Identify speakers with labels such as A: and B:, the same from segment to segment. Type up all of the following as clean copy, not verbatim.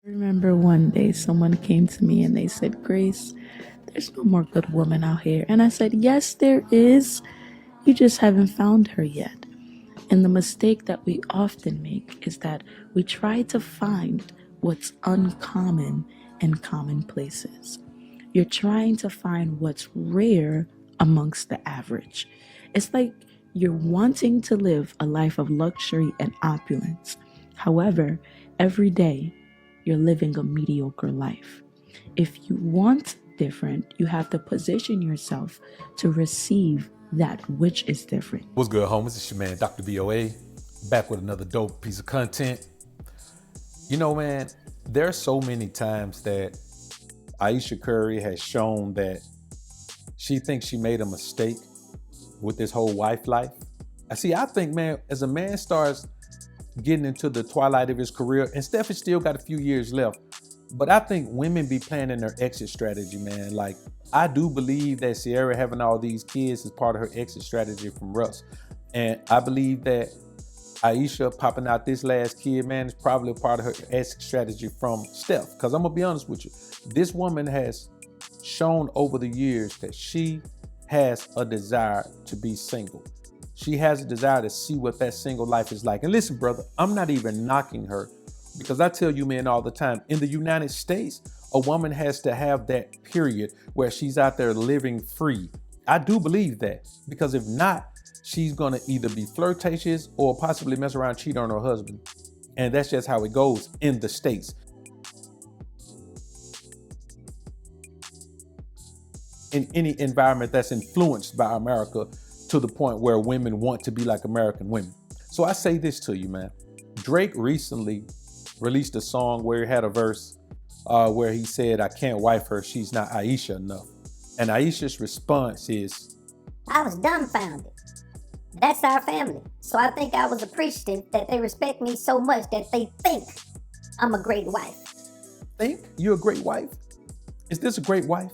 A: I remember one day someone came to me and they said, Grace, there's no more good woman out here. And I said, yes, there is. You just haven't found her yet. And the mistake that we often make is that we try to find what's uncommon in common places. You're trying to find what's rare amongst the average. It's like you're wanting to live a life of luxury and opulence. However, every day you're living a mediocre life. If you want different, you have to position yourself to receive that which is different.
B: What's good, homies? It's your man, Dr. BOA, back with another dope piece of content. You know, man, there are so many times that Ayesha Curry has shown that she thinks she made a mistake with this whole wife life. I think, man, as a man starts getting into the twilight of his career, and Steph has still got a few years left, but I think women be planning their exit strategy, man. Like, I do believe that Sierra having all these kids is part of her exit strategy from Russ. And I believe that Ayesha popping out this last kid, man, is probably a part of her exit strategy from Steph. Because I'm going to be honest with you, this woman has shown over the years that she has a desire to be single. She has a desire to see what that single life is like. And listen, brother, I'm not even knocking her, because I tell you, men, all the time, in the United States, a woman has to have that period where she's out there living free. I do believe that, because if not, she's going to either be flirtatious or possibly mess around, cheat on her husband. And that's just how it goes in the States. In any environment that's influenced by America to the point where women want to be like American women. So I say this to you, man. Drake recently released a song where he had a verse where he said, I can't wife her, she's not Ayesha enough. And Ayesha's response is,
C: I was dumbfounded. That's our family. So I think I was appreciative that they respect me so much that they think I'm a great wife.
B: think you're a great wife? Is this a great wife?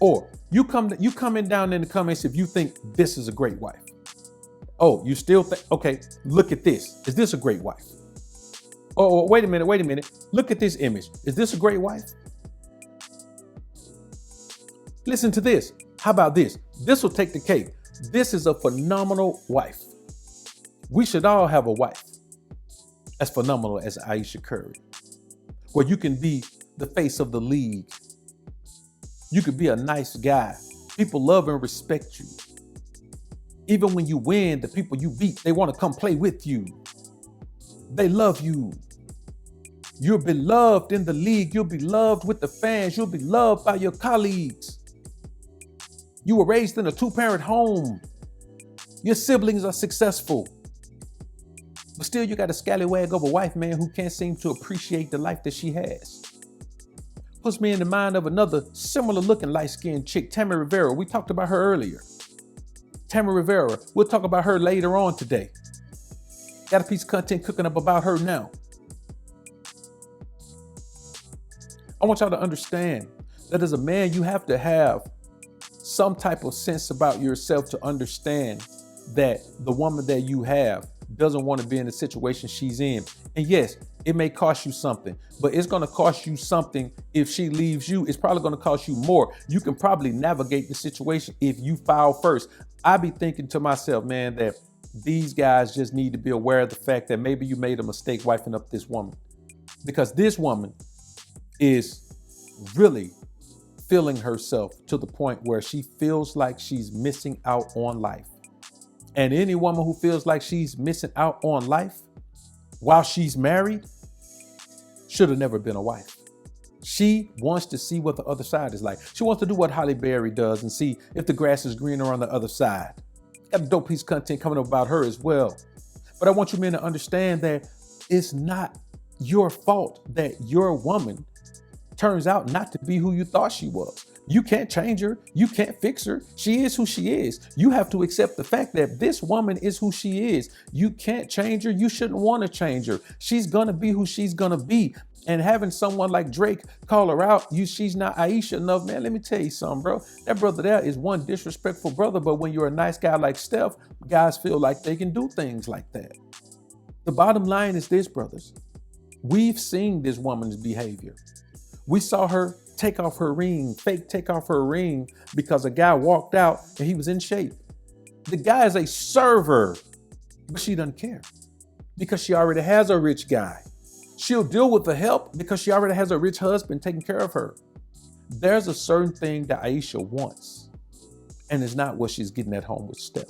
B: Or you coming down in the comments if you think this is a great wife. Oh, you still think, okay, look at this. Is this a great wife? Oh, wait a minute. Look at this image. Is this a great wife? Listen to this. How about this? This will take the cake. This is a phenomenal wife. We should all have a wife as phenomenal as Ayesha Curry, where you can be the face of the league. You could be a nice guy. People love and respect you. Even when you win, the people you beat, they want to come play with you. They love you. You're beloved in the league. You'll be loved with the fans. You'll be loved by your colleagues. You were raised in a two-parent home. Your siblings are successful. But still, you got a scallywag of a wife, man, who can't seem to appreciate the life that she has. Puts me in the mind of another similar looking light-skinned chick, Tammy Rivera. We talked about her earlier. Tammy Rivera, we'll talk about her later on today. Got a piece of content cooking up about her now. I want y'all to understand that as a man, you have to have some type of sense about yourself to understand that the woman that you have doesn't want to be in the situation she's in. And yes, it may cost you something, but it's going to cost you something if she leaves you. It's probably going to cost you more. You can probably navigate the situation if you file first. I be thinking to myself, man, that these guys just need to be aware of the fact that maybe you made a mistake wifing up this woman, because this woman is really feeling herself to the point where she feels like she's missing out on life. And any woman who feels like she's missing out on life while she's married should have never been a wife. She wants to see what the other side is like. She wants to do what Halle Berry does and see if the grass is greener on the other side. Got a dope piece of content coming up about her as well. But I want you men to understand that it's not your fault that your woman turns out not to be who you thought she was. You can't change her. You can't fix her. She is who she is. You have to accept the fact that this woman is who she is. You can't change her. You shouldn't want to change her. She's going to be who she's going to be. And having someone like Drake call her out, she's not Ayesha enough, man, let me tell you something, bro. That brother there is one disrespectful brother, but when you're a nice guy like Steph, guys feel like they can do things like that. The bottom line is this, brothers. We've seen this woman's behavior. We saw her take off her ring, fake take off her ring because a guy walked out and he was in shape. The guy is a server, but she doesn't care because she already has a rich guy. She'll deal with the help because she already has a rich husband taking care of her. There's a certain thing that Ayesha wants, and it's not what she's getting at home with Steph.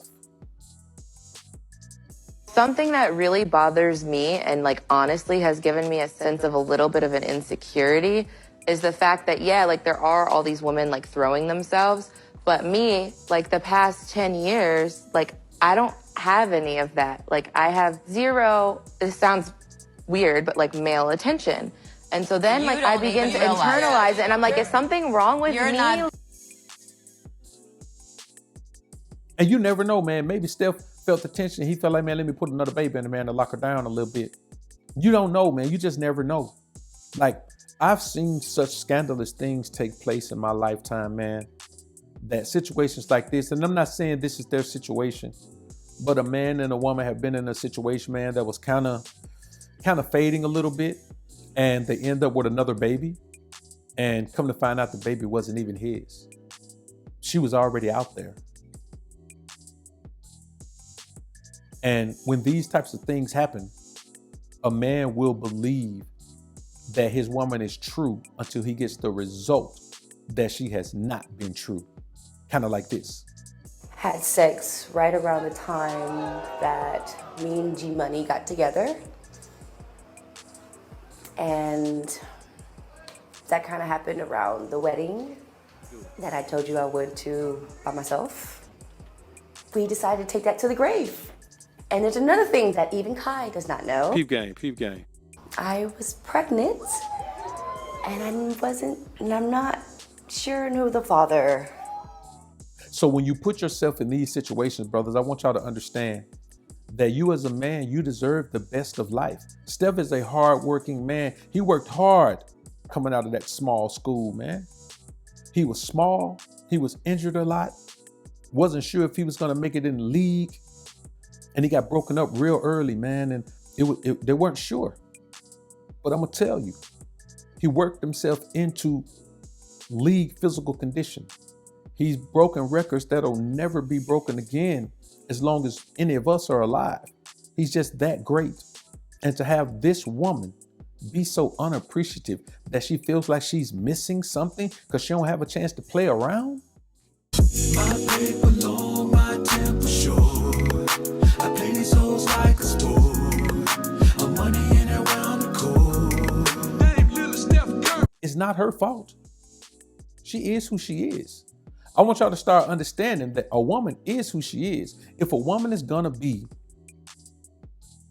D: Something that really bothers me and like honestly has given me a sense of a little bit of an insecurity is the fact that, yeah, like there are all these women like throwing themselves, but me, like the past 10 years, like I don't have any of that. Like I have zero, this sounds weird, but like male attention. And so then like I begin to internalize it and I'm like, is something wrong with me?
B: And you never know, man. Maybe Steph felt the tension. He felt like, man, let me put another baby in the man to lock her down a little bit. You don't know, man. You just never know. Like, I've seen such scandalous things take place in my lifetime, man, that situations like this, and I'm not saying this is their situation, but a man and a woman have been in a situation, man, that was kind of fading a little bit, and they end up with another baby, and come to find out the baby wasn't even his. She was already out there. And when these types of things happen, a man will believe that his woman is true until he gets the result that she has not been true. Kind of like this.
E: Had sex right around the time that me and G Money got together. And that kind of happened around the wedding that I told you I went to by myself. We decided to take that to the grave. And there's another thing that even Kai does not know.
B: Peep game, peep game.
E: I was pregnant, and I'm not sure who the father.
B: So when you put yourself in these situations, brothers, I want y'all to understand that you as a man, you deserve the best of life. Steph is a hard-working man. He worked hard coming out of that small school, man. He was small. He was injured a lot. Wasn't sure if he was going to make it in the league. And he got broken up real early, man, and they weren't sure. But I'm gonna tell you, he worked himself into league physical condition. He's broken records that'll never be broken again as long as any of us are alive. He's just that great. And to have this woman be so unappreciative that she feels like she's missing something because she don't have a chance to play around.
F: My paper long, my temper short. I play these hoes like a sport. I'm money in and around the court. Name little Steph Curry.
B: It's not her fault. She is who she is. I want y'all to start understanding that a woman is who she is. If a woman is gonna be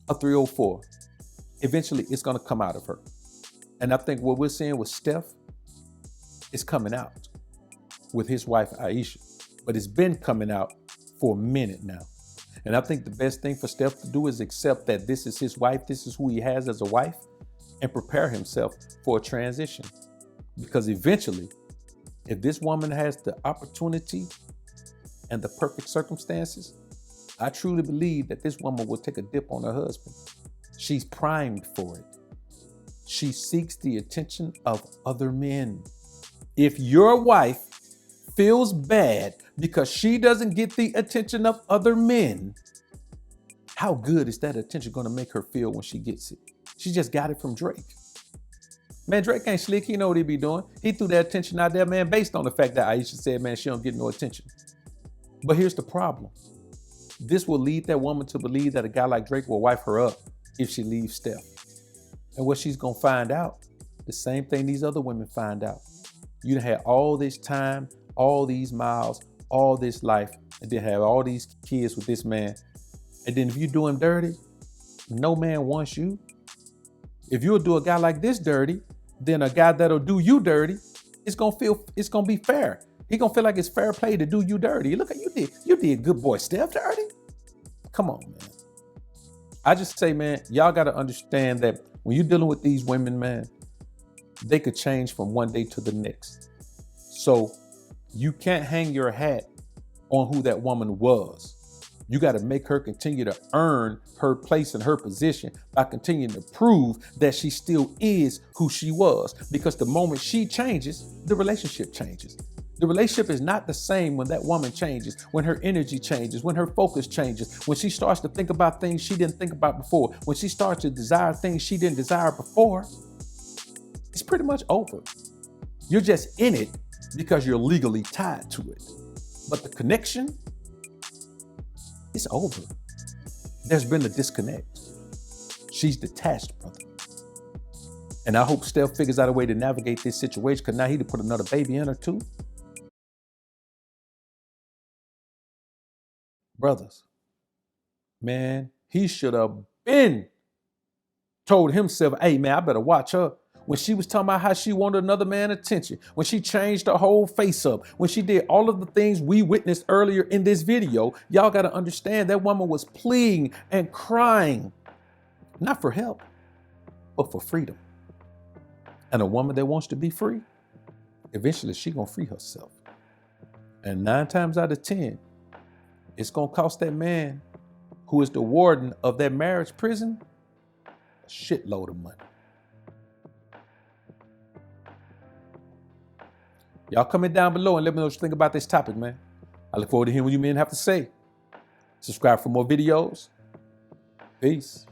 B: a 304, eventually it's gonna come out of her. And I think what we're seeing with Steph is coming out with his wife, Ayesha. But it's been coming out for a minute now. And I think the best thing for Steph to do is accept that this is his wife, this is who he has as a wife, and prepare himself for a transition. Because eventually, if this woman has the opportunity and the perfect circumstances, I truly believe that this woman will take a dip on her husband. She's primed for it. She seeks the attention of other men. If your wife feels bad because she doesn't get the attention of other men, how good is that attention going to make her feel when she gets it? She just got it from Drake. Man, Drake ain't slick. He know what he be doing. He threw that attention out there, man, based on the fact that Ayesha said, man, she don't get no attention. But here's the problem. This will lead that woman to believe that a guy like Drake will wipe her up if she leaves Steph. And what she's going to find out, the same thing these other women find out. You done had all this time, all these miles, all this life, and then have all these kids with this man. And then if you do him dirty, no man wants you. If you'll do a guy like this dirty, then a guy that'll do you dirty, it's gonna be fair. He gonna feel like it's fair play to do you dirty. Look at you did good boy Steph dirty. Come on, man. I just say, man, y'all gotta understand that when you're dealing with these women, man, they could change from one day to the next. So you can't hang your hat on who that woman was. You got to make her continue to earn her place in her position by continuing to prove that she still is who she was. Because the moment she changes, the relationship changes. The relationship is not the same when that woman changes, when her energy changes, when her focus changes, when she starts to think about things she didn't think about before, when she starts to desire things she didn't desire before. It's pretty much over. You're just in it because you're legally tied to it. But the connection, it's over. There's been a disconnect. She's detached, brother. And I hope Steph figures out a way to navigate this situation, because now he done put another baby in her too. Brothers, man, he should have been told himself, hey man, I better watch her. When she was talking about how she wanted another man's attention, when she changed her whole face up, when she did all of the things we witnessed earlier in this video, y'all got to understand that woman was pleading and crying, not for help, but for freedom. And a woman that wants to be free, eventually she gonna free herself. And 9 times out of 10, it's gonna cost that man who is the warden of that marriage prison a shitload of money. Y'all comment down below and let me know what you think about this topic, man. I look forward to hearing what you men have to say. Subscribe for more videos. Peace.